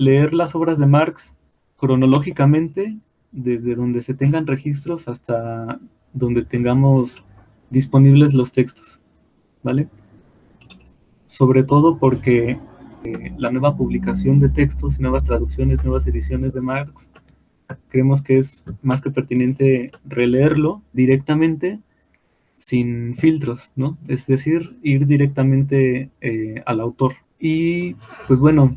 leer las obras de Marx cronológicamente, desde donde se tengan registros hasta donde tengamos disponibles los textos, ¿vale? Sobre todo porque la nueva publicación de textos, nuevas traducciones, nuevas ediciones de Marx, creemos que es más que pertinente releerlo directamente sin filtros, ¿no? Es decir, ir directamente al autor. Y pues bueno,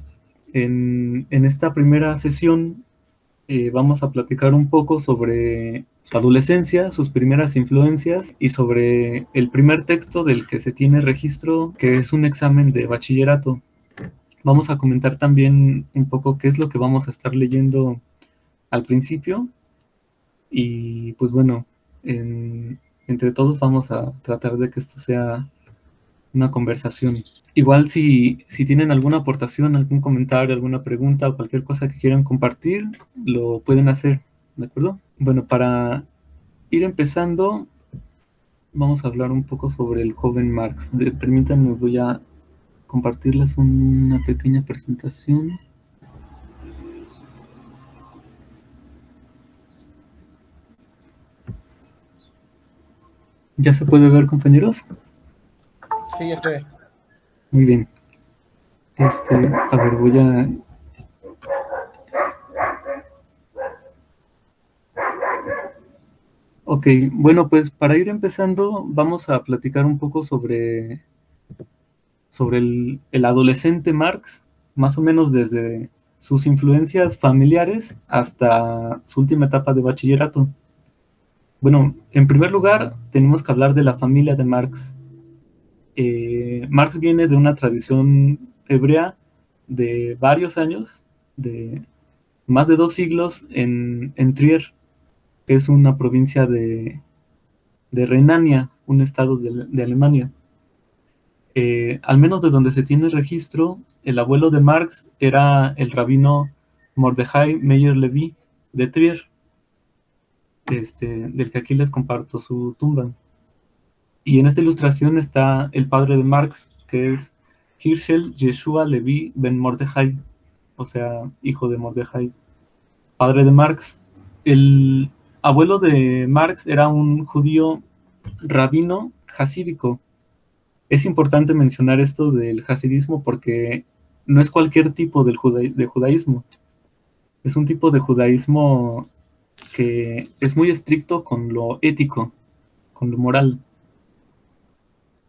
en esta primera sesión vamos a platicar un poco sobre su adolescencia, sus primeras influencias y sobre el primer texto del que se tiene registro, que es un examen de bachillerato. Vamos a comentar también un poco qué es lo que vamos a estar leyendo al principio y pues bueno, entre todos vamos a tratar de que esto sea una conversación. Igual si tienen alguna aportación, algún comentario, alguna pregunta o cualquier cosa que quieran compartir, lo pueden hacer, ¿de acuerdo? Bueno, para ir empezando, vamos a hablar un poco sobre el joven Marx. Permítanme, voy a compartirles una pequeña presentación. ¿Ya se puede ver, compañeros? Sí, ya se ve. Muy bien. A ver, voy a... Ok, bueno, pues para ir empezando, vamos a platicar un poco sobre el adolescente Marx, más o menos desde sus influencias familiares hasta su última etapa de bachillerato. Bueno, en primer lugar, tenemos que hablar de la familia de Marx. Marx viene de una tradición hebrea de varios años, de más de 2 siglos en Trier, que es una provincia de Renania, un estado de Alemania. Al menos de donde se tiene registro, el abuelo de Marx era el rabino Mordejai Meyer Levi de Trier, del que aquí les comparto su tumba. Y en esta ilustración está el padre de Marx, que es Hirschel Yeshua Levi ben Mordejai, o sea, hijo de Mordejai, padre de Marx. El abuelo de Marx era un judío rabino hasídico. Es importante mencionar esto del hasidismo porque no es cualquier tipo de judaísmo. Es un tipo de judaísmo que es muy estricto con lo ético, con lo moral.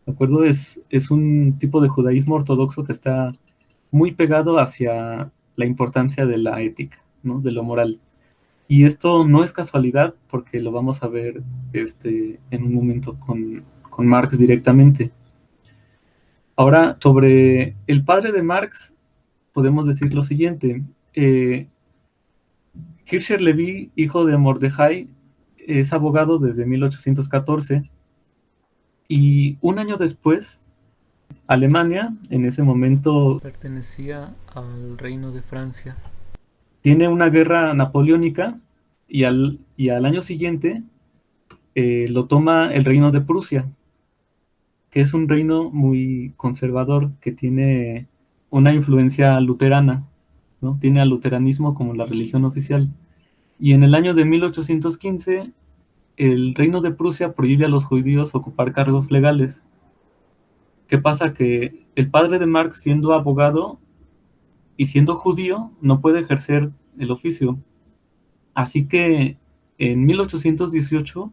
¿De acuerdo? Es un tipo de judaísmo ortodoxo que está muy pegado hacia la importancia de la ética, ¿no? De lo moral. Y esto no es casualidad porque lo vamos a ver en un momento con Marx directamente. Ahora, sobre el padre de Marx, podemos decir lo siguiente. Hirscher Levi, hijo de Mordejai, es abogado desde 1814 y un año después, Alemania, en ese momento pertenecía al Reino de Francia. Tiene una guerra napoleónica y al año siguiente lo toma el Reino de Prusia, que es un reino muy conservador que tiene una influencia luterana, ¿no? Tiene al luteranismo como la religión oficial. Y en el año de 1815, el reino de Prusia prohíbe a los judíos ocupar cargos legales. ¿Qué pasa? Que el padre de Marx, siendo abogado y siendo judío, no puede ejercer el oficio. Así que en 1818,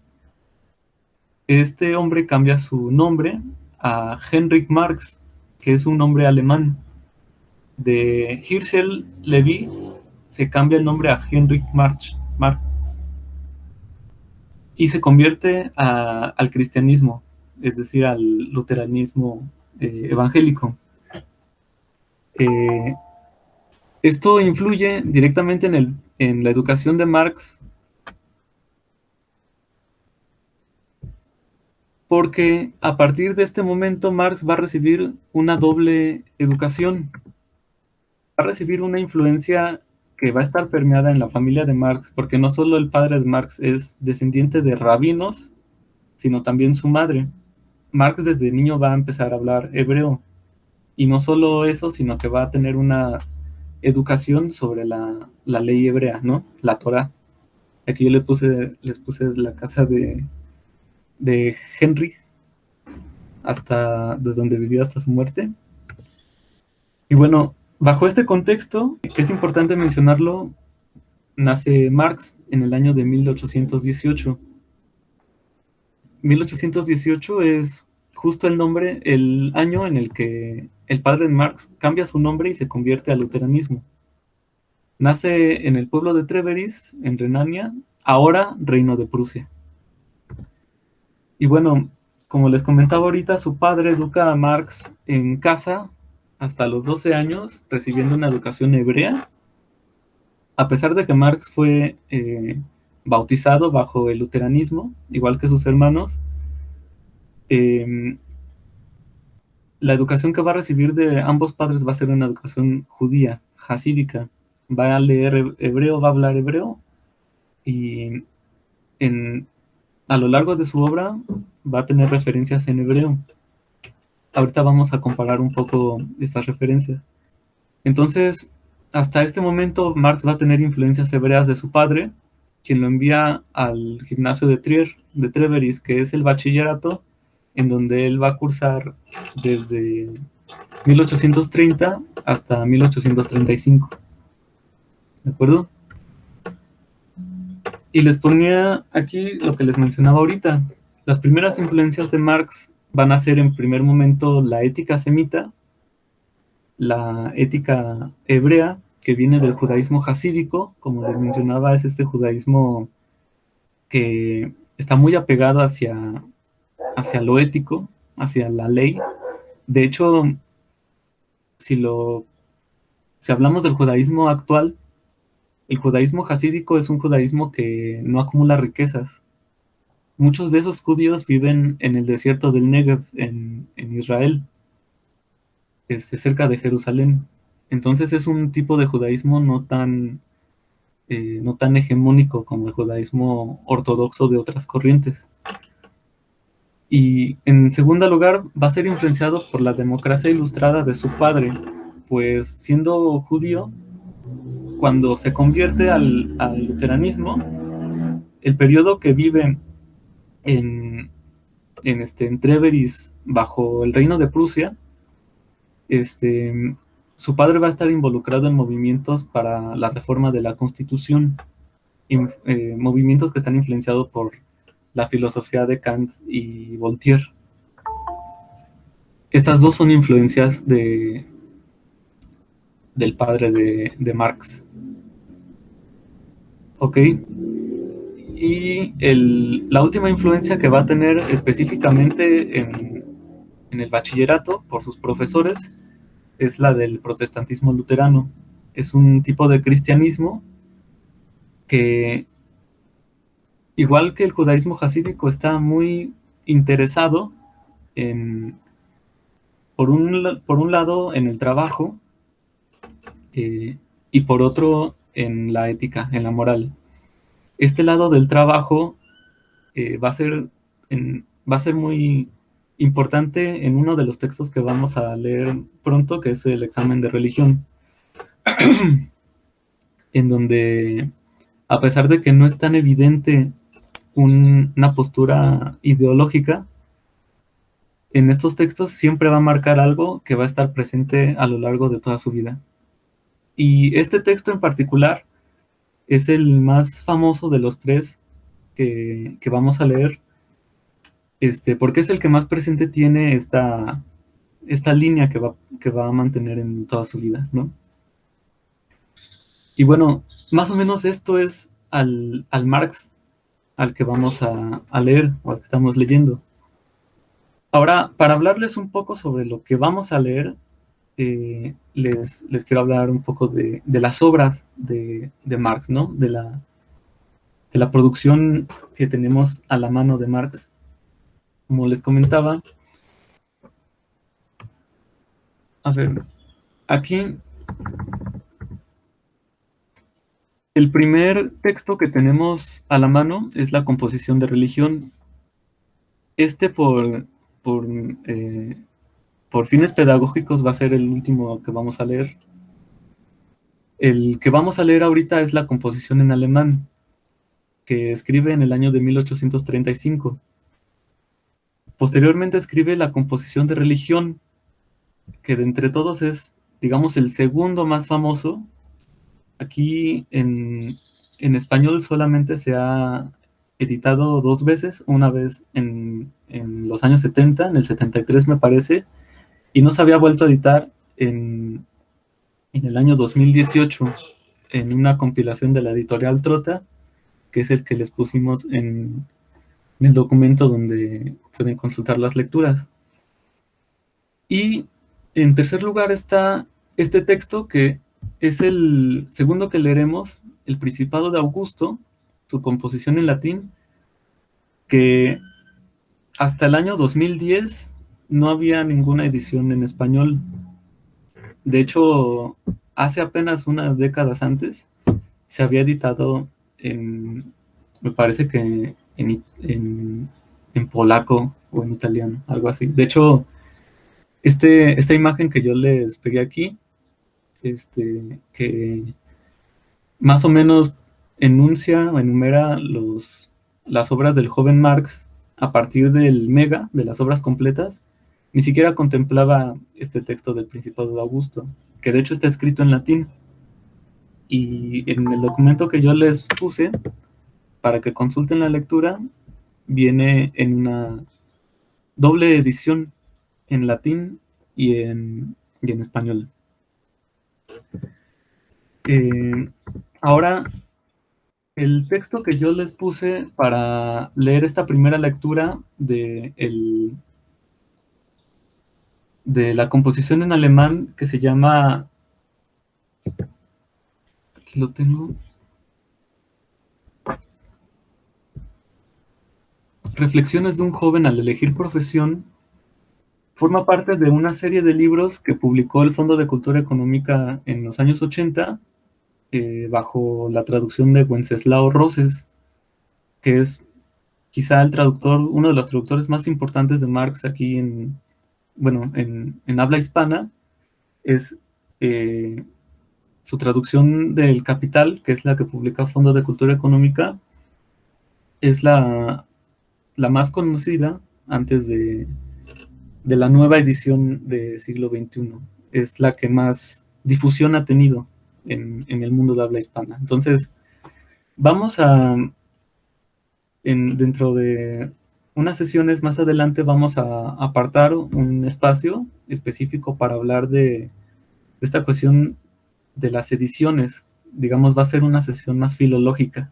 este hombre cambia su nombre a Heinrich Marx, que es un nombre alemán. De Hirschel Levi se cambia el nombre a Heinrich Marx y se convierte al cristianismo, es decir, al luteranismo evangélico. Eh, Esto influye directamente en la educación de Marx porque a partir de este momento Marx va a recibir una doble educación. Va a recibir una influencia que va a estar permeada en la familia de Marx, porque no solo el padre de Marx es descendiente de rabinos, sino también su madre. Marx desde niño va a empezar a hablar hebreo. Y no solo eso, sino que va a tener una educación sobre la ley hebrea, ¿no? La Torá. Aquí yo les puse la casa de Henry, desde donde vivió hasta su muerte. Y bueno, bajo este contexto, que es importante mencionarlo, nace Marx en el año de 1818. 1818 es justo el año en el que el padre de Marx cambia su nombre y se convierte al luteranismo. Nace en el pueblo de Treveris, en Renania, ahora Reino de Prusia. Y bueno, como les comentaba ahorita, su padre educa a Marx en casa hasta los 12 años, recibiendo una educación hebrea, a pesar de que Marx fue bautizado bajo el luteranismo, igual que sus hermanos. La educación que va a recibir de ambos padres va a ser una educación judía, hasídica. Va a leer hebreo, va a hablar hebreo, y en, a lo largo de su obra va a tener referencias en hebreo. Ahorita vamos a comparar un poco esas referencias. Entonces, hasta este momento, Marx va a tener influencias hebreas de su padre, quien lo envía al gimnasio de Treveris, que es el bachillerato, en donde él va a cursar desde 1830 hasta 1835. ¿De acuerdo? Y les ponía aquí lo que les mencionaba ahorita. Las primeras influencias de Marx van a ser en primer momento la ética semita, la ética hebrea, que viene del judaísmo hasídico. Como les mencionaba, es este judaísmo que está muy apegado hacia lo ético, hacia la ley. De hecho, si, si hablamos del judaísmo actual, el judaísmo hasídico es un judaísmo que no acumula riquezas. Muchos de esos judíos viven en el desierto del Negev, en Israel, cerca de Jerusalén. Entonces es un tipo de judaísmo no tan hegemónico como el judaísmo ortodoxo de otras corrientes. Y en segundo lugar, va a ser influenciado por la democracia ilustrada de su padre, pues siendo judío, cuando se convierte al luteranismo, el periodo que vive en Treveris bajo el reino de Prusia, su padre va a estar involucrado en movimientos para la reforma de la Constitución, movimientos que están influenciados por la filosofía de Kant y Voltaire. Estas dos son influencias del padre de Marx. ¿Ok? Y la última influencia que va a tener específicamente en el bachillerato por sus profesores es la del protestantismo luterano. Es un tipo de cristianismo que, igual que el judaísmo hasídico, está muy interesado en, por un lado, en el trabajo, y por otro, en la ética, en la moral. Este lado del trabajo va a ser muy importante en uno de los textos que vamos a leer pronto, que es el examen de religión, en donde, a pesar de que no es tan evidente una postura ideológica, en estos textos siempre va a marcar algo que va a estar presente a lo largo de toda su vida. Y este texto en particular es el más famoso de los tres que vamos a leer, porque es el que más presente tiene esta línea que va a mantener en toda su vida, ¿no? Y bueno, más o menos esto es al Marx al que vamos a leer, o al que estamos leyendo. Ahora, para hablarles un poco sobre lo que vamos a leer, les quiero hablar un poco de las obras de Marx, ¿no? De la producción que tenemos a la mano de Marx. Como les comentaba, a ver, aquí el primer texto que tenemos a la mano es la composición de religión. Este por, eh, por fines pedagógicos va a ser el último que vamos a leer. El que vamos a leer ahorita es la composición en alemán, que escribe en el año de 1835. Posteriormente escribe la composición de religión, que de entre todos es, digamos, el segundo más famoso. Aquí en español solamente se ha editado dos veces, una vez en los años 70, en el 73 me parece, y no se había vuelto a editar en el año 2018 en una compilación de la editorial Trota, que es el que les pusimos en el documento donde pueden consultar las lecturas. Y en tercer lugar está este texto que es el segundo que leeremos, El Principado de Augusto, su composición en latín, que hasta el año 2010 no había ninguna edición en español. De hecho, hace apenas unas décadas antes se había editado me parece que en polaco o en italiano, algo así. De hecho, esta imagen que yo les pegué aquí, que más o menos enuncia o enumera las obras del joven Marx a partir del Mega, de las obras completas, ni siquiera contemplaba este texto del Principado de Augusto, que de hecho está escrito en latín. Y en el documento que yo les puse, para que consulten la lectura, viene en una doble edición en latín y en español. Ahora, el texto que yo les puse para leer esta primera lectura de la composición en alemán, que se llama, aquí lo tengo, Reflexiones de un joven al elegir profesión, forma parte de una serie de libros que publicó el Fondo de Cultura Económica en los años 80, bajo la traducción de Wenceslao Roses, que es quizá el traductor, uno de los traductores más importantes de Marx aquí en habla hispana. Es su traducción del Capital, que es la que publica Fondo de Cultura Económica, es la más conocida antes de la nueva edición de siglo XXI. Es la que más difusión ha tenido en el mundo de habla hispana. Entonces, vamos dentro de unas sesiones más adelante, vamos a apartar un espacio específico para hablar de esta cuestión de las ediciones. Digamos, va a ser una sesión más filológica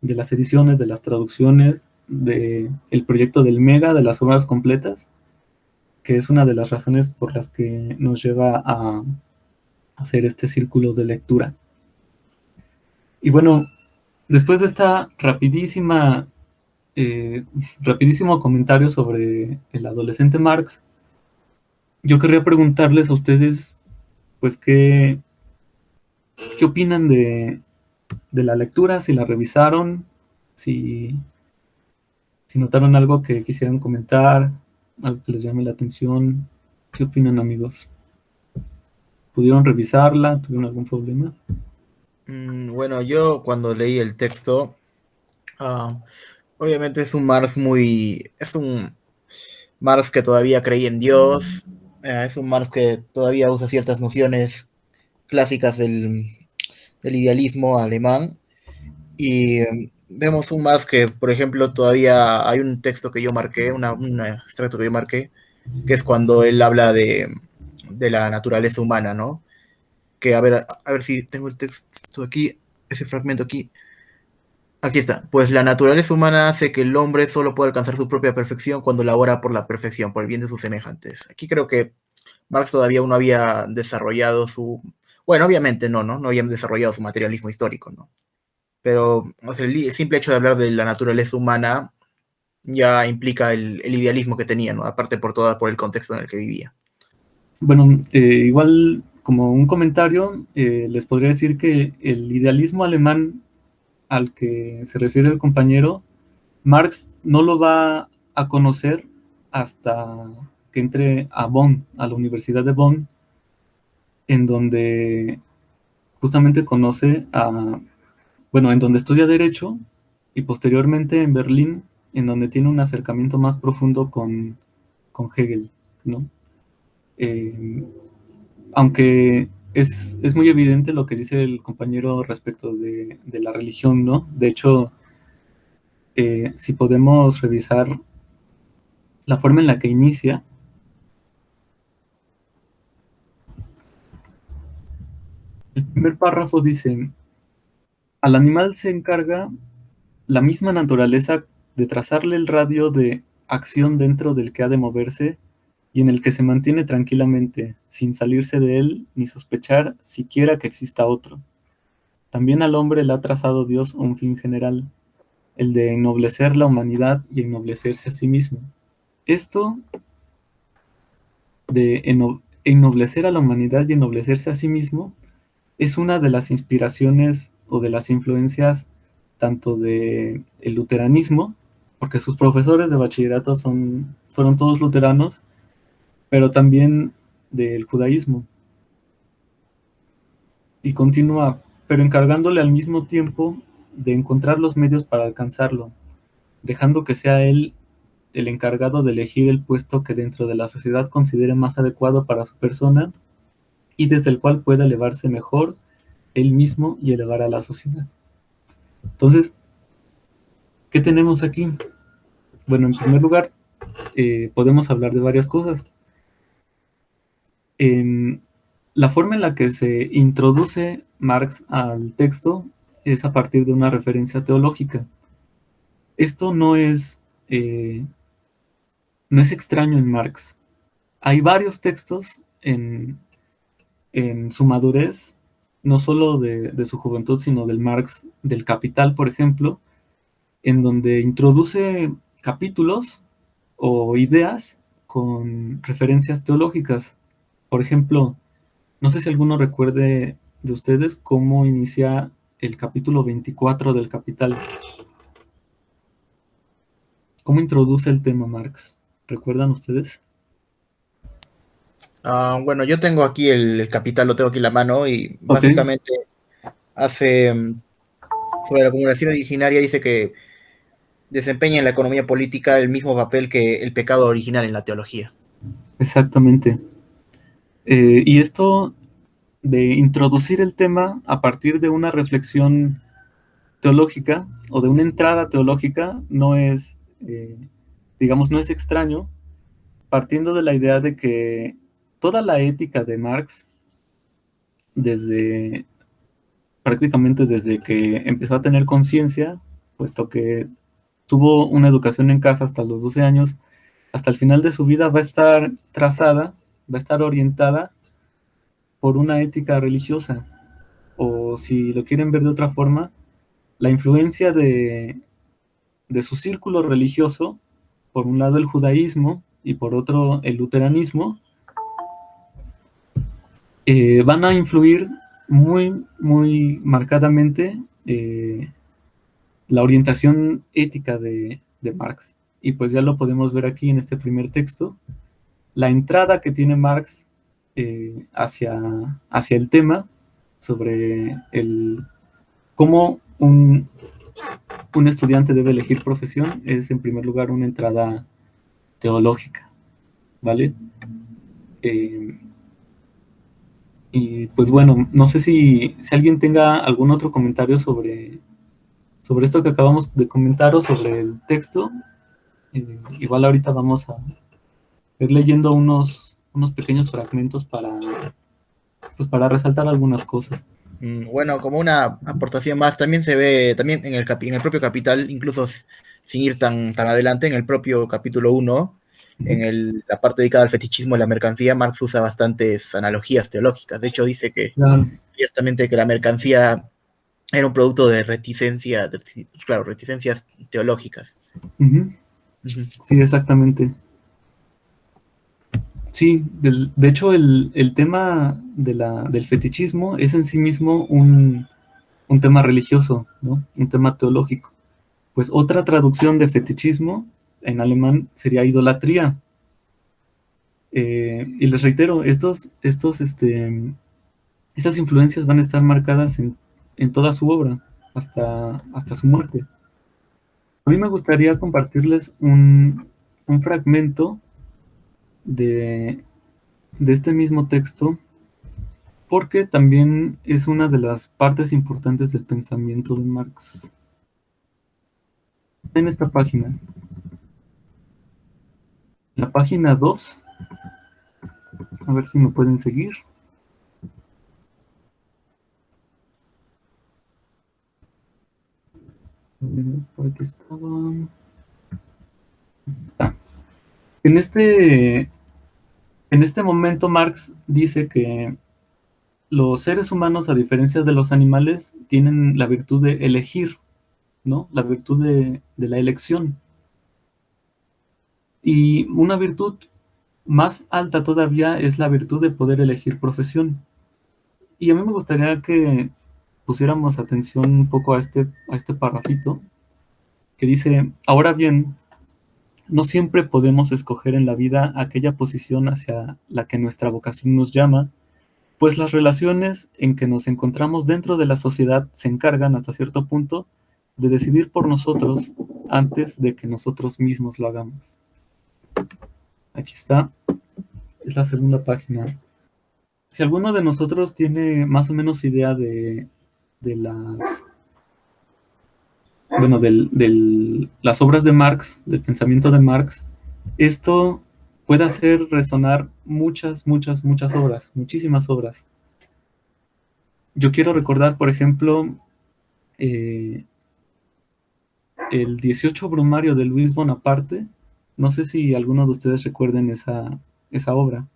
de las ediciones, de las traducciones, del proyecto del Mega, de las obras completas, que es una de las razones por las que nos lleva a hacer este círculo de lectura. Y bueno, después de esta rapidísimo comentario sobre el adolescente Marx, yo querría preguntarles a ustedes, pues, ¿qué opinan de la lectura? Si la revisaron, si notaron algo que quisieran comentar, algo que les llame la atención. ¿Qué opinan, amigos? ¿Pudieron revisarla? ¿Tuvieron algún problema? Bueno, yo cuando leí el texto, obviamente es un Marx es un Marx que todavía creía en Dios, es un Marx que todavía usa ciertas nociones clásicas del idealismo alemán, y vemos un Marx que, por ejemplo, todavía hay un texto que yo marqué, un extracto que yo marqué, que es cuando él habla de la naturaleza humana, ¿no? Que a ver si tengo el texto aquí, ese fragmento aquí. Aquí está. Pues la naturaleza humana hace que el hombre solo pueda alcanzar su propia perfección cuando labora por la perfección, por el bien de sus semejantes. Aquí creo que Marx todavía no había desarrollado su... Bueno, obviamente no habían desarrollado su materialismo histórico, ¿no? Pero o sea, el simple hecho de hablar de la naturaleza humana ya implica el idealismo que tenía, ¿no? Aparte por el contexto en el que vivía. Bueno, igual como un comentario, les podría decir que el idealismo alemán al que se refiere el compañero, Marx no lo va a conocer hasta que entre a Bonn, a la Universidad de Bonn, en donde justamente conoce a, bueno, en donde estudia Derecho y posteriormente en Berlín, en donde tiene un acercamiento más profundo con Hegel, ¿no? Eh, Aunque es muy evidente lo que dice el compañero respecto de la religión, ¿no? De hecho, si podemos revisar la forma en la que inicia, el primer párrafo dice, al animal se encarga la misma naturaleza de trazarle el radio de acción dentro del que ha de moverse y en el que se mantiene tranquilamente, sin salirse de él ni sospechar siquiera que exista otro. También al hombre le ha trazado Dios un fin general, el de ennoblecer la humanidad y ennoblecerse a sí mismo. Esto de ennoblecer a la humanidad y ennoblecerse a sí mismo es una de las inspiraciones o de las influencias tanto del luteranismo, porque sus profesores de bachillerato fueron todos luteranos, pero también del judaísmo. Y continúa, pero encargándole al mismo tiempo de encontrar los medios para alcanzarlo, dejando que sea él el encargado de elegir el puesto que dentro de la sociedad considere más adecuado para su persona y desde el cual pueda elevarse mejor él mismo y elevar a la sociedad. Entonces, ¿qué tenemos aquí? Bueno, en primer lugar, podemos hablar de varias cosas. La forma en la que se introduce Marx al texto es a partir de una referencia teológica. Esto no es extraño en Marx. Hay varios textos en su madurez, no solo de su juventud, sino del Marx, del Capital, por ejemplo, en donde introduce capítulos o ideas con referencias teológicas. Por ejemplo, no sé si alguno recuerde de ustedes cómo inicia el capítulo 24 del Capital. ¿Cómo introduce el tema Marx? ¿Recuerdan ustedes? Bueno, yo tengo aquí el Capital, lo tengo aquí en la mano y Ok, básicamente hace sobre la acumulación originaria dice que desempeña en la economía política el mismo papel que el pecado original en la teología. exactamente. Y esto de introducir el tema a partir de una reflexión teológica o de una entrada teológica digamos, no es extraño, partiendo de la idea de que toda la ética de Marx, desde prácticamente desde que empezó a tener conciencia, puesto que tuvo una educación en casa hasta los 12 años, hasta el final de su vida va a estar trazada, va a estar orientada por una ética religiosa, o si lo quieren ver de otra forma, la influencia de su círculo religioso, por un lado el judaísmo y por otro el luteranismo, van a influir muy, muy marcadamente la orientación ética de Marx. Y pues ya lo podemos ver aquí en este primer texto. La entrada que tiene Marx hacia el tema sobre cómo un estudiante debe elegir profesión es en primer lugar una entrada teológica, ¿vale? Eh, y pues bueno, no sé si alguien tenga algún otro comentario sobre esto que acabamos de comentar o sobre el texto. Igual ahorita vamos a ir leyendo unos pequeños fragmentos pues para resaltar algunas cosas. Bueno, como una aportación más, también se ve, también en el propio Capital, incluso sin ir tan adelante, en el propio capítulo 1, la parte dedicada al fetichismo de la mercancía, Marx usa bastantes analogías teológicas. De hecho, dice que Claro. ciertamente que la mercancía era un producto de reticencias teológicas. Uh-huh. Sí, exactamente. Sí, de hecho el tema del fetichismo es en sí mismo un tema religioso, ¿no? Un tema teológico. Pues otra traducción de fetichismo en alemán sería. Y les reitero, estos Estas influencias van a estar marcadas en toda su obra, hasta su muerte. A mí me gustaría compartirles un fragmento de, de este mismo texto, porque también es una de las partes importantes del pensamiento de Marx. En esta página, la página 2, a ver si me pueden seguir. Por aquí estaba. Ah, En este, en este momento Marx dice que los seres humanos, a diferencia de los animales, tienen la virtud de elegir, ¿no? La virtud de la elección. Y una virtud más alta todavía es la virtud de poder elegir profesión. Y a mí me gustaría que pusiéramos atención un poco a este parrafito que dice, ahora bien, no siempre podemos escoger en la vida aquella posición hacia la que nuestra vocación nos llama, pues las relaciones en que nos encontramos dentro de la sociedad se encargan hasta cierto punto de decidir por nosotros antes de que nosotros mismos lo hagamos. Aquí está, es la segunda página. Si alguno de nosotros tiene más o menos idea de las, bueno, las obras de Marx, del pensamiento de Marx, esto puede hacer resonar muchas obras, muchísimas obras. Yo quiero recordar, por ejemplo, el 18 Brumario de Luis Bonaparte. No sé si alguno de ustedes recuerden esa obra.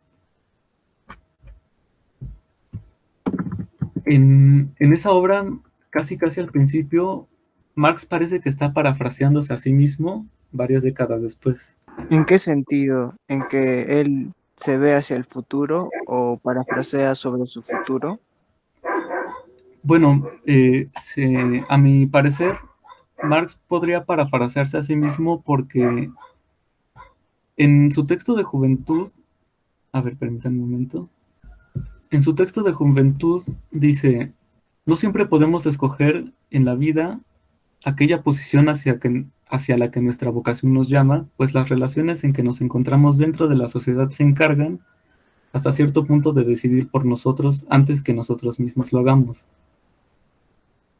En esa obra, casi al principio, Marx parece que está parafraseándose a sí mismo varias décadas después. ¿En qué sentido? ¿En que él se ve hacia el futuro o parafrasea sobre su futuro? Bueno, a mi parecer, Marx podría parafrasearse a sí mismo porque en su texto de juventud, a ver, permítanme un momento, en su texto de juventud dice, no siempre podemos escoger en la vida aquella posición hacia la que nuestra vocación nos llama, pues las relaciones en que nos encontramos dentro de la sociedad se encargan hasta cierto punto de decidir por nosotros antes que nosotros mismos lo hagamos.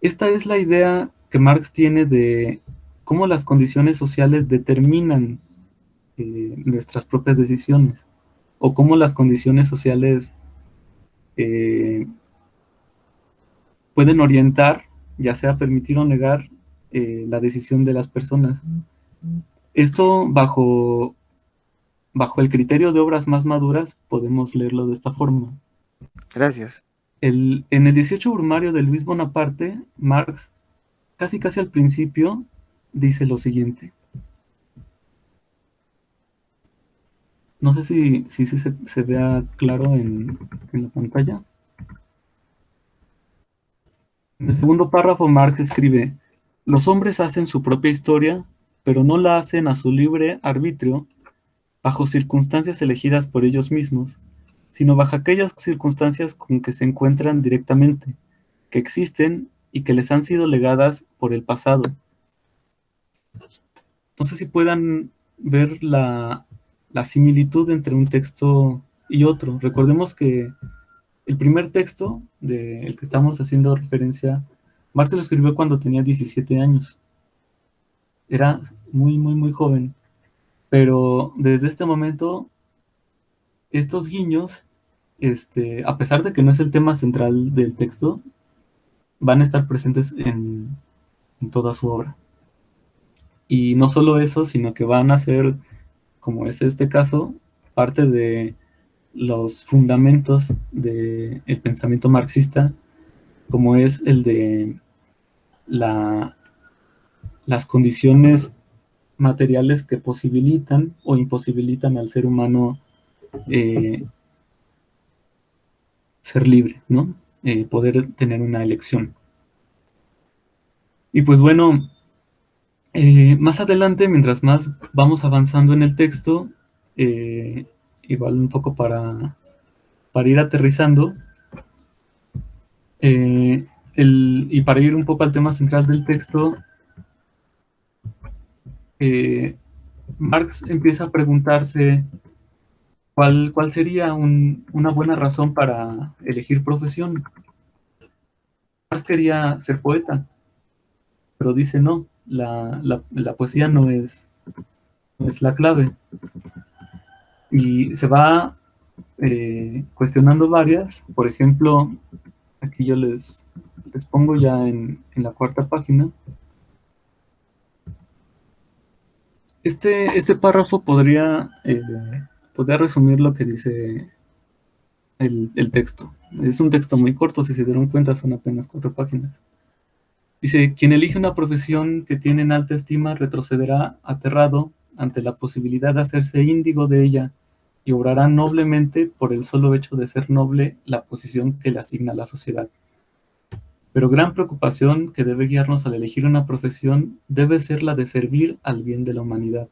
Esta es la idea que Marx tiene de cómo las condiciones sociales determinan nuestras propias decisiones, o cómo las condiciones sociales eh, pueden orientar, ya sea permitir o negar, la decisión de las personas. Esto bajo el criterio de obras más maduras podemos leerlo de esta forma. Gracias. En el 18 Brumario de Luis Bonaparte, Marx, casi al principio, dice lo siguiente. No sé si se vea claro en la pantalla. En el segundo párrafo, Marx escribe, los hombres hacen su propia historia, pero no la hacen a su libre arbitrio, bajo circunstancias elegidas por ellos mismos, sino bajo aquellas circunstancias con que se encuentran directamente, que existen y que les han sido legadas por el pasado. No sé si puedan ver la similitud entre un texto y otro. Recordemos que el primer texto del que estamos haciendo referencia, Marx lo escribió cuando tenía 17 años. Era muy joven. Pero desde este momento, estos guiños, a pesar de que no es el tema central del texto, van a estar presentes en toda su obra. Y no solo eso, sino que van a ser, como es este caso, parte de los fundamentos del pensamiento marxista, como es el de las condiciones materiales que posibilitan o imposibilitan al ser humano ser libre, ¿no? Poder tener una elección. Y pues bueno, más adelante, mientras más vamos avanzando en el texto, igual un poco para ir aterrizando, Y para ir un poco al tema central del texto, Marx empieza a preguntarse cuál sería una buena razón para elegir profesión. Marx quería ser poeta, pero dice no, la poesía no es la clave. Y se va cuestionando varias. Por ejemplo, aquí yo les pongo ya en la cuarta página. Este párrafo podría resumir lo que dice el texto. Es un texto muy corto, si se dieron cuenta son apenas 4 páginas. Dice, quien elige una profesión que tiene en alta estima retrocederá aterrado ante la posibilidad de hacerse índigo de ella y obrará noblemente por el solo hecho de ser noble la posición que le asigna la sociedad. Pero gran preocupación que debe guiarnos al elegir una profesión debe ser la de servir al bien de la humanidad.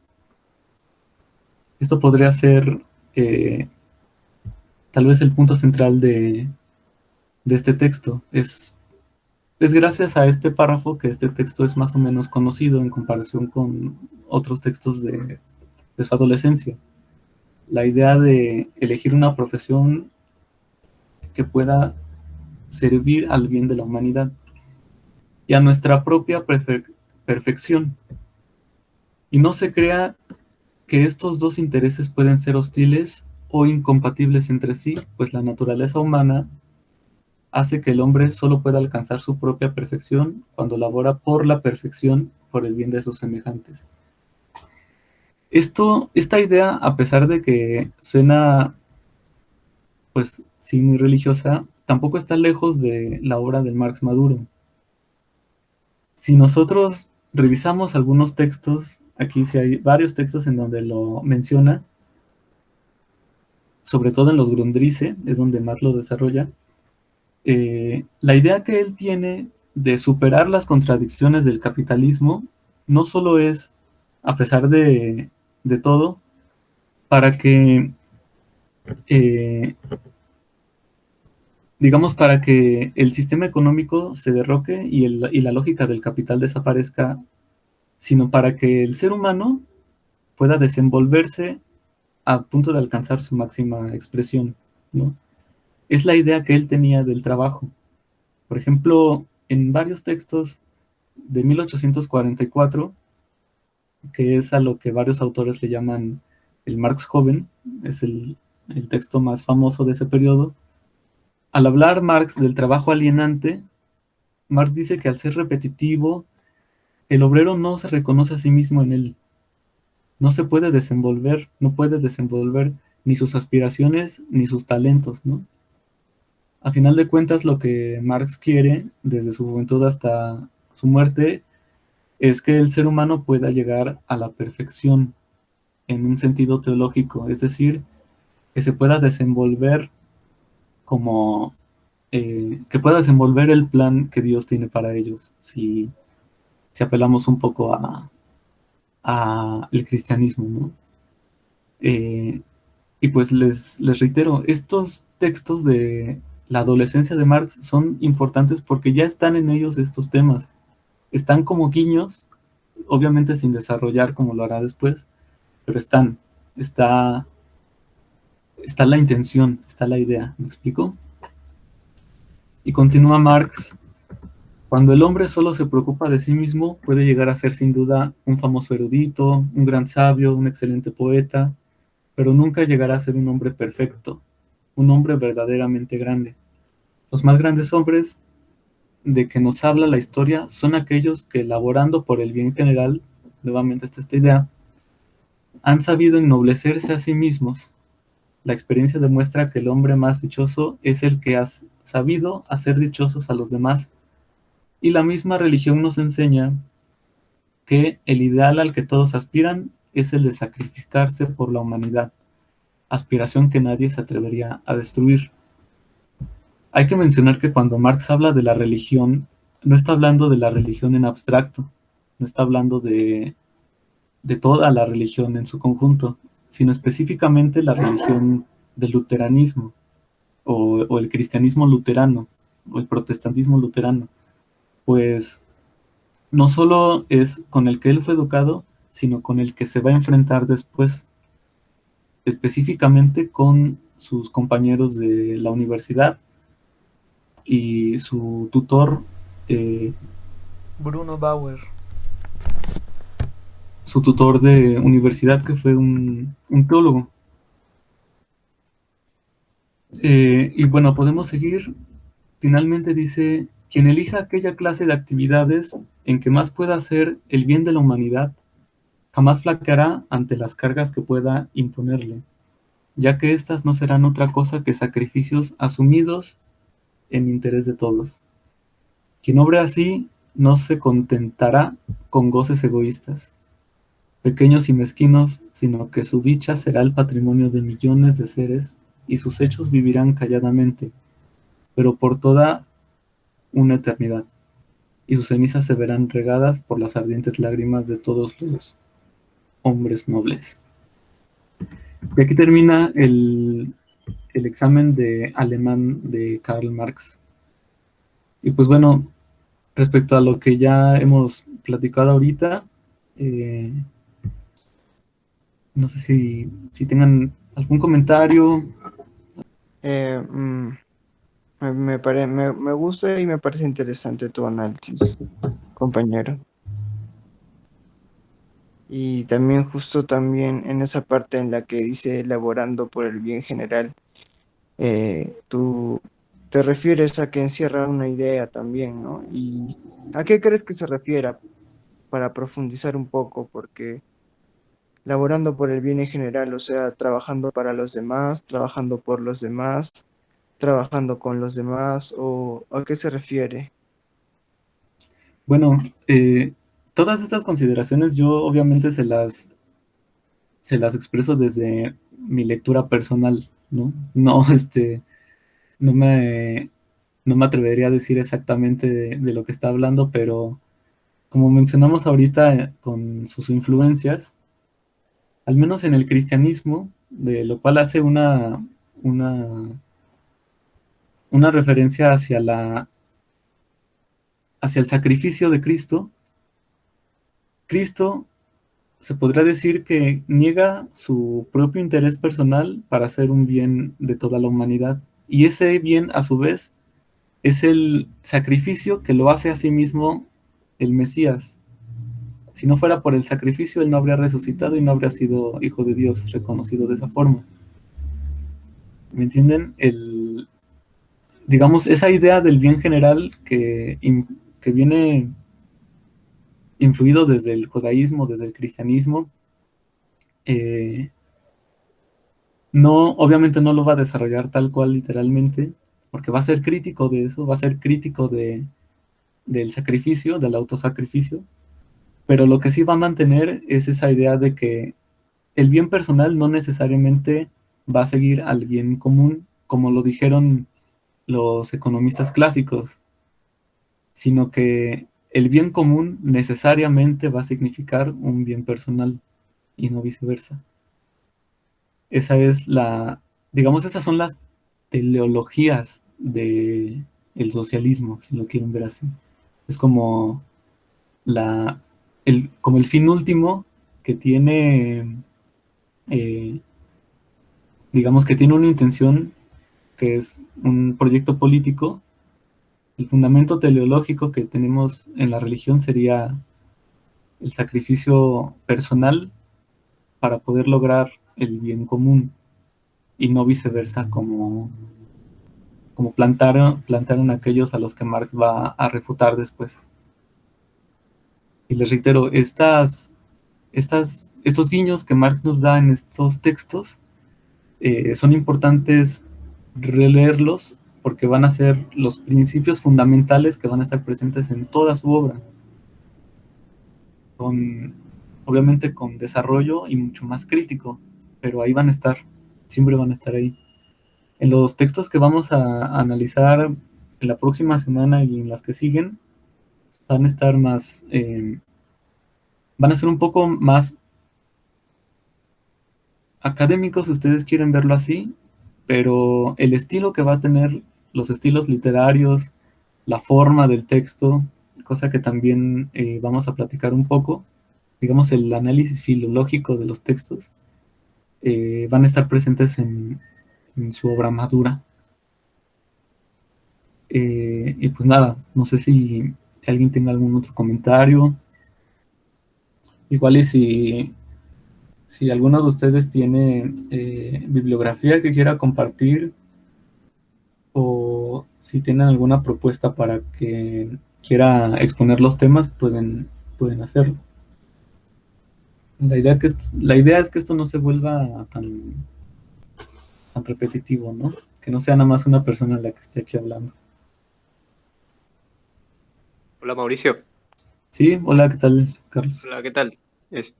Esto podría ser tal vez el punto central de este texto. Es gracias a este párrafo que este texto es más o menos conocido en comparación con otros textos de su adolescencia. La idea de elegir una profesión que pueda servir al bien de la humanidad y a nuestra propia perfección. Y no se crea que estos dos intereses pueden ser hostiles o incompatibles entre sí, pues la naturaleza humana hace que el hombre solo pueda alcanzar su propia perfección cuando labora por la perfección, por el bien de sus semejantes. Esta idea, a pesar de que suena, pues sí, muy religiosa, tampoco está lejos de la obra del Marx maduro. Si nosotros revisamos algunos textos, aquí sí hay varios textos en donde lo menciona, sobre todo en los Grundrisse, es donde más lo desarrolla. La idea que él tiene de superar las contradicciones del capitalismo no solo es, a pesar de todo, para que, digamos, para que el sistema económico se derroque y la lógica del capital desaparezca, sino para que el ser humano pueda desenvolverse a punto de alcanzar su máxima expresión, ¿no? Es la idea que él tenía del trabajo. Por ejemplo, en varios textos de 1844, que es a lo que varios autores le llaman el Marx joven, es el texto más famoso de ese periodo. Al hablar Marx del trabajo alienante, Marx dice que al ser repetitivo, el obrero no se reconoce a sí mismo en él. No se puede desenvolver, no puede desenvolver ni sus aspiraciones ni sus talentos, ¿no? A final de cuentas, lo que Marx quiere, desde su juventud hasta su muerte, es que el ser humano pueda llegar a la perfección en un sentido teológico, es decir, que se pueda desenvolver como, que pueda desenvolver el plan que Dios tiene para ellos, si apelamos un poco a el cristianismo, ¿no? Y pues les reitero, estos textos de la adolescencia de Marx son importantes porque ya están en ellos estos temas. Están como guiños, obviamente sin desarrollar como lo hará después, pero está la intención, está la idea, ¿me explico? Y continúa Marx, cuando el hombre solo se preocupa de sí mismo, puede llegar a ser sin duda un famoso erudito, un gran sabio, un excelente poeta, pero nunca llegará a ser un hombre perfecto, un hombre verdaderamente grande. Los más grandes hombres de que nos habla la historia son aquellos que, laborando por el bien general, nuevamente está esta idea, han sabido ennoblecerse a sí mismos. La experiencia demuestra que el hombre más dichoso es el que ha sabido hacer dichosos a los demás. Y la misma religión nos enseña que el ideal al que todos aspiran es el de sacrificarse por la humanidad, aspiración que nadie se atrevería a destruir. Hay que mencionar que cuando Marx habla de la religión, no está hablando de la religión en abstracto, no está hablando de toda la religión en su conjunto, sino específicamente la religión del luteranismo o el cristianismo luterano, o el protestantismo luterano, pues no solo es con el que él fue educado, sino con el que se va a enfrentar después, específicamente con sus compañeros de la universidad y su tutor, Bruno Bauer, su tutor de universidad, que fue un teólogo. Y bueno, podemos seguir. Finalmente dice: quien elija aquella clase de actividades en que más pueda hacer el bien de la humanidad, jamás flaqueará ante las cargas que pueda imponerle, ya que éstas no serán otra cosa que sacrificios asumidos en interés de todos. Quien obre así no se contentará con goces egoístas, pequeños y mezquinos, sino que su dicha será el patrimonio de millones de seres y sus hechos vivirán calladamente, pero por toda una eternidad, y sus cenizas se verán regadas por las ardientes lágrimas de todos los hombres nobles. Y aquí termina el examen de alemán de Karl Marx. Y pues bueno, respecto a lo que ya hemos platicado ahorita, no sé si tengan algún comentario. Eh, mm, me gusta y me parece interesante tu análisis, compañero. Y también justo también en esa parte en la que dice elaborando por el bien general, tú te refieres a que encierra una idea también, ¿no? ¿Y a qué crees que se refiera para profundizar un poco? Porque laborando por el bien en general, o sea, trabajando para los demás, trabajando por los demás, trabajando con los demás, ¿o a qué se refiere? Bueno, todas estas consideraciones yo obviamente se las expreso desde mi lectura personal, ¿no? No, no me, no me atrevería a decir exactamente de lo que está hablando, pero como mencionamos ahorita, con sus influencias, al menos en el cristianismo, de lo cual hace una, una referencia hacia el sacrificio de Cristo. Cristo se podría decir que niega su propio interés personal para hacer un bien de toda la humanidad. Y ese bien, a su vez, es el sacrificio que lo hace a sí mismo el Mesías. Si no fuera por el sacrificio, él no habría resucitado y no habría sido hijo de Dios, reconocido de esa forma. ¿Me entienden? Digamos, esa idea del bien general que viene influido desde el judaísmo, desde el cristianismo, eh, no, obviamente no lo va a desarrollar tal cual literalmente, porque va a ser crítico de eso, va a ser crítico del sacrificio, del autosacrificio, pero lo que sí va a mantener es esa idea de que el bien personal no necesariamente va a seguir al bien común, como lo dijeron los economistas clásicos, sino que el bien común necesariamente va a significar un bien personal y no viceversa. Esa es digamos, esas son las teleologías del socialismo, si lo quieren ver así. Es como como el fin último que tiene, eh, digamos que tiene una intención que es un proyecto político. El fundamento teleológico que tenemos en la religión sería el sacrificio personal para poder lograr el bien común y no viceversa, como plantearon aquellos a los que Marx va a refutar después. Y les reitero, estos guiños que Marx nos da en estos textos son importantes releerlos porque van a ser los principios fundamentales que van a estar presentes en toda su obra, obviamente con desarrollo y mucho más crítico, pero ahí van a estar, siempre van a estar ahí. En los textos que vamos a analizar en la próxima semana y en las que siguen, van a estar van a ser un poco más académicos, si ustedes quieren verlo así, pero el estilo que va a tener, los estilos literarios la forma del texto, cosa que también vamos a platicar un poco. Digamos, el análisis filológico de los textos van a estar presentes en su obra madura. Y pues nada, no sé si alguien tenga algún otro comentario. Igual y si alguno de ustedes tiene bibliografía que quiera compartir, o si tienen alguna propuesta para que quiera exponer los temas, pueden hacerlo. La idea es que esto no se vuelva tan repetitivo, ¿no? Que no sea nada más una persona la que esté aquí hablando. Hola Mauricio. Sí, hola, ¿qué tal, Carlos? Hola, ¿qué tal?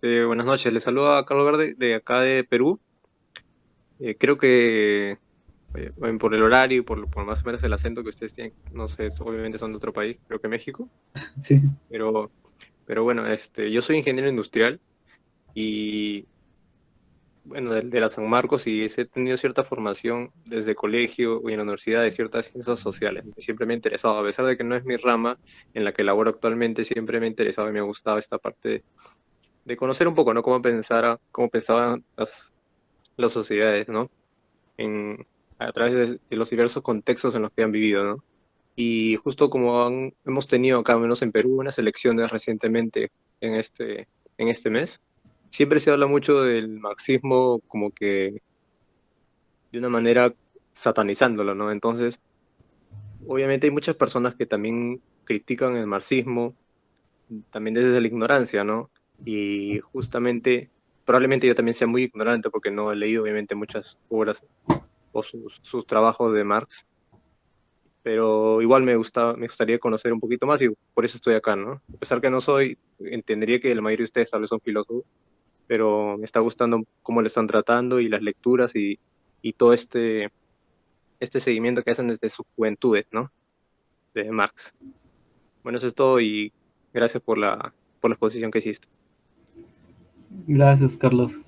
Buenas noches. Les saluda Carlos Verde de acá de Perú. Creo que bueno, por el horario y por más o menos el acento que ustedes tienen, no sé, obviamente son de otro país, creo que México, Sí, pero, pero bueno, yo soy ingeniero industrial y bueno, de la San Marcos y he tenido cierta formación desde colegio y en la universidad de ciertas ciencias sociales. Siempre me ha interesado, a pesar de que no es mi rama en la que laboro actualmente, siempre me ha interesado y me ha gustado esta parte de conocer un poco, ¿no? Cómo pensaban las sociedades, ¿no? A través de los diversos contextos en los que han vivido, ¿no? Y justo como hemos tenido acá, al menos en Perú, unas elecciones recientemente en en este mes, siempre se habla mucho del marxismo como que de una manera satanizándolo, ¿no? Entonces, obviamente hay muchas personas que también critican el marxismo, también desde la ignorancia, ¿no? Y justamente, probablemente yo también sea muy ignorante porque no he leído obviamente muchas obras o sus trabajos de Marx, pero igual me gustaría conocer un poquito más y por eso estoy acá, ¿no? A pesar que no soy, entendería que la mayoría de ustedes tal vez son filósofos, pero me está gustando cómo lo están tratando y las lecturas y todo este seguimiento que hacen desde sus juventudes, ¿no? De Marx. Bueno, eso es todo y gracias por la exposición que hiciste. gracias, Carlos.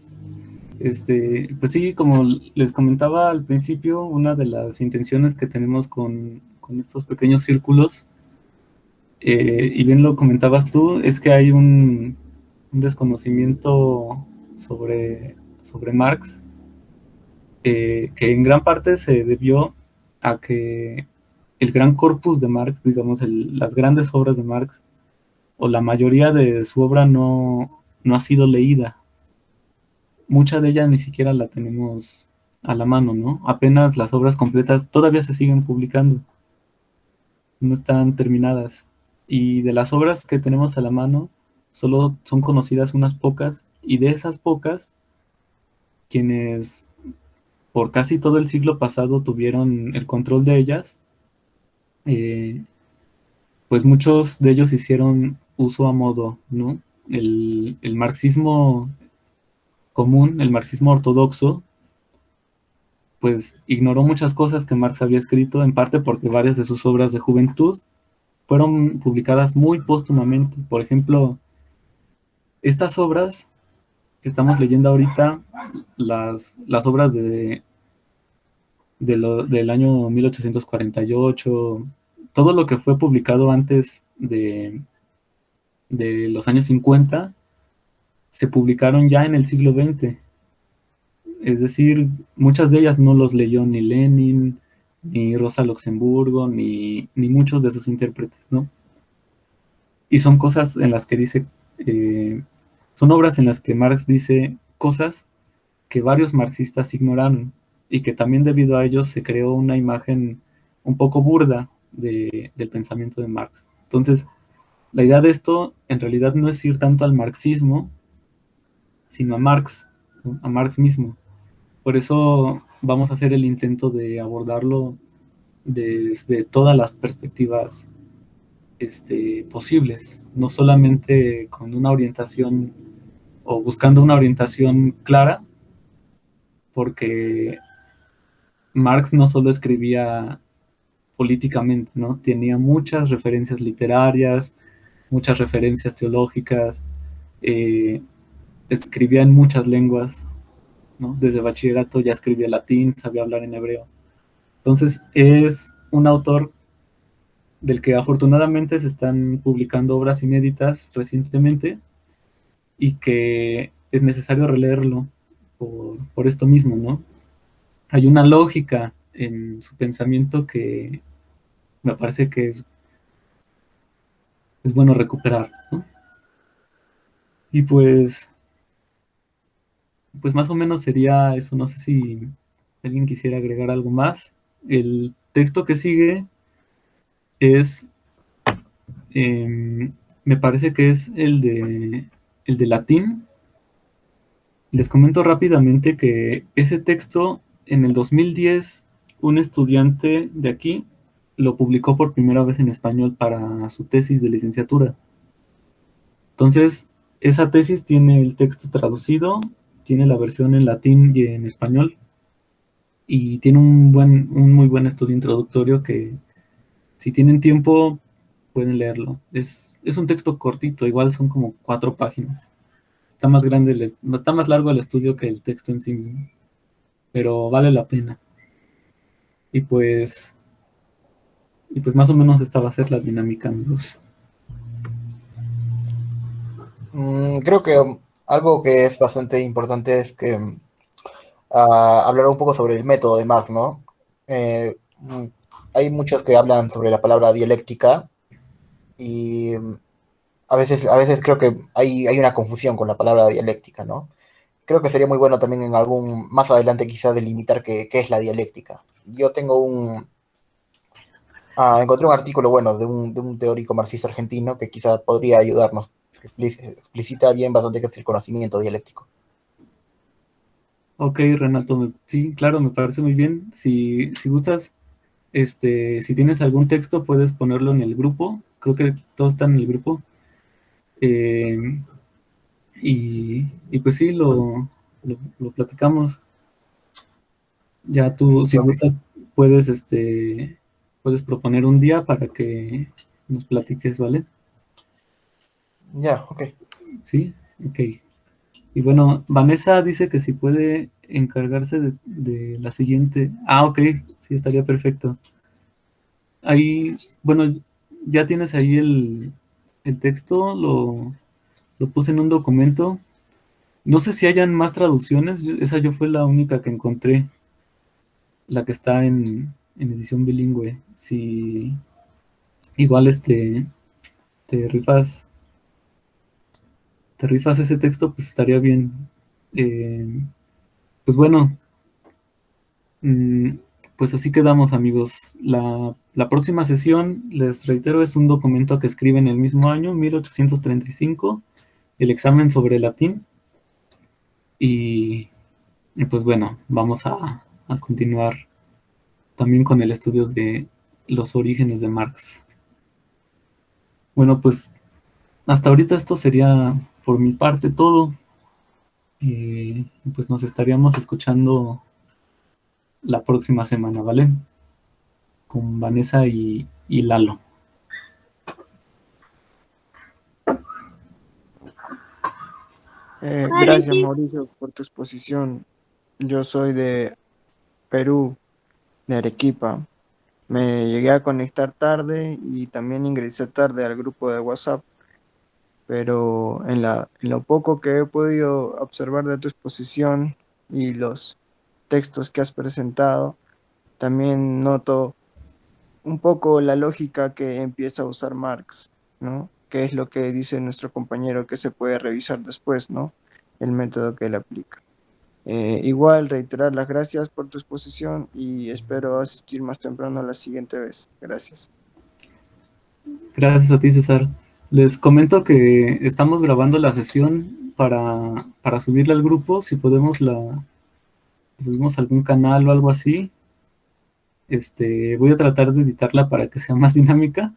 Pues sí, como les comentaba al principio, una de las intenciones que tenemos con estos pequeños círculos, y bien lo comentabas tú, es que hay un desconocimiento sobre Marx, que en gran parte se debió a que el gran corpus de Marx, digamos, las grandes obras de Marx, o la mayoría de su obra no ha sido leída. Mucha de ella ni siquiera la tenemos a la mano, ¿no? Apenas las obras completas todavía se siguen publicando, no están terminadas. Y de las obras que tenemos a la mano, solo son conocidas unas pocas, y de esas pocas, quienes por casi todo el siglo pasado tuvieron el control de ellas, eh, pues muchos de ellos hicieron uso a modo, ¿no? El marxismo común, el marxismo ortodoxo, pues ignoró muchas cosas que Marx había escrito, en parte porque varias de sus obras de juventud fueron publicadas muy póstumamente. Por ejemplo, estas obras que estamos leyendo ahorita, las obras del año 1848, todo lo que fue publicado antes de los años 50, se publicaron ya en el siglo XX. Es decir, muchas de ellas no los leyó ni Lenin, ni Rosa Luxemburgo, ni muchos de sus intérpretes, ¿no? Y son cosas en las que dice, son obras en las que Marx dice cosas que varios marxistas ignoraron, y que también debido a ellos se creó una imagen un poco burda del pensamiento de Marx. Entonces, la idea de esto en realidad no es ir tanto al marxismo, sino a Marx, ¿no? A Marx mismo. Por eso vamos a hacer el intento de abordarlo desde todas las perspectivas posibles, no solamente con una orientación o buscando una orientación clara, porque Marx no solo escribía políticamente, ¿no? Tenía muchas referencias literarias, muchas referencias teológicas, eh, escribía en muchas lenguas, ¿no? Desde bachillerato ya escribía latín, sabía hablar en hebreo. Entonces es un autor del que afortunadamente se están publicando obras inéditas recientemente y que es necesario releerlo por esto mismo, ¿no? Hay una lógica en su pensamiento que me parece que es bueno recuperar, ¿no? Y pues más o menos sería eso, no sé si alguien quisiera agregar algo más. El texto que sigue es, me parece que es el de latín. Les comento rápidamente que ese texto en el 2010 un estudiante de aquí lo publicó por primera vez en español para su tesis de licenciatura. Entonces, esa tesis tiene el texto traducido, tiene la versión en latín y en español, y tiene un muy buen estudio introductorio que, si tienen tiempo, pueden leerlo. Es un texto cortito, igual son como 4 páginas. Está más grande, está más largo el estudio que el texto en sí, pero vale la pena. Y pues, y pues más o menos esta va a ser la dinámica, amigos. Creo que algo que es bastante importante es que hablar un poco sobre el método de Marx, ¿no? Hay muchos que hablan sobre la palabra dialéctica y a veces creo que hay una confusión con la palabra dialéctica, ¿no? Creo que sería muy bueno también en más adelante quizás delimitar qué es la dialéctica. Yo tengo encontré un artículo bueno de un teórico marxista argentino que quizá podría ayudarnos, que explicita bien bastante qué es el conocimiento dialéctico. Ok, Renato, sí, claro, me parece muy bien. Si gustas, si tienes algún texto, puedes ponerlo en el grupo. Creo que todos están en el grupo. Eh, y pues sí, lo platicamos. Ya tú, si Ok, gustas, puedes proponer un día para que nos platiques, ¿vale? ya, ok. Sí, ok. Y bueno, Vanessa dice que si puede encargarse de la siguiente. Ah, ok, sí, estaría perfecto. Ahí, bueno, ya tienes ahí el texto, lo puse en un documento. No sé si hayan más traducciones, esa yo fue la única que encontré, la que está en edición bilingüe. Si igual te rifas, te rifas ese texto, pues estaría bien. Eh, pues bueno, mm, pues así quedamos, amigos. La próxima sesión, les reitero, es un documento que escribe en el mismo año, 1835, el examen sobre latín. Y pues bueno, vamos a continuar también con el estudio de los orígenes de Marx. Bueno, pues hasta ahorita esto sería por mi parte todo. Pues nos estaríamos escuchando la próxima semana, ¿vale? Con Vanessa y Lalo. Vale, Gracias, sí. Mauricio, por tu exposición. Yo soy de Perú, de Arequipa. Me llegué a conectar tarde y también ingresé tarde al grupo de WhatsApp, pero en lo poco que he podido observar de tu exposición y los textos que has presentado, también noto un poco la lógica que empieza a usar Marx, ¿no? Que es lo que dice nuestro compañero que se puede revisar después, ¿no? El método que él aplica. Igual reiterar las gracias por tu exposición y espero asistir más temprano la siguiente vez. Gracias. Gracias a ti, César. Les comento que estamos grabando la sesión para subirla al grupo. Si podemos, la subimos a algún canal o algo así. Voy a tratar de editarla para que sea más dinámica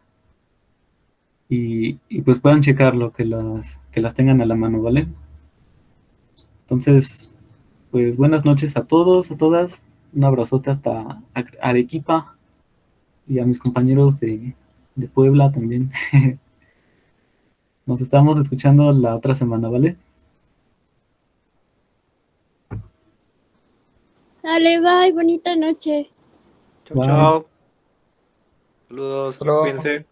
y pues puedan checarlo, que las tengan a la mano, ¿vale? Entonces, pues buenas noches a todos, a todas. Un abrazote hasta Arequipa y a mis compañeros de Puebla también. Nos estamos escuchando la otra semana, ¿vale? Sale, bye, bonita noche. Chao, Bye. chao. Saludos, Hasta luego. cuídense.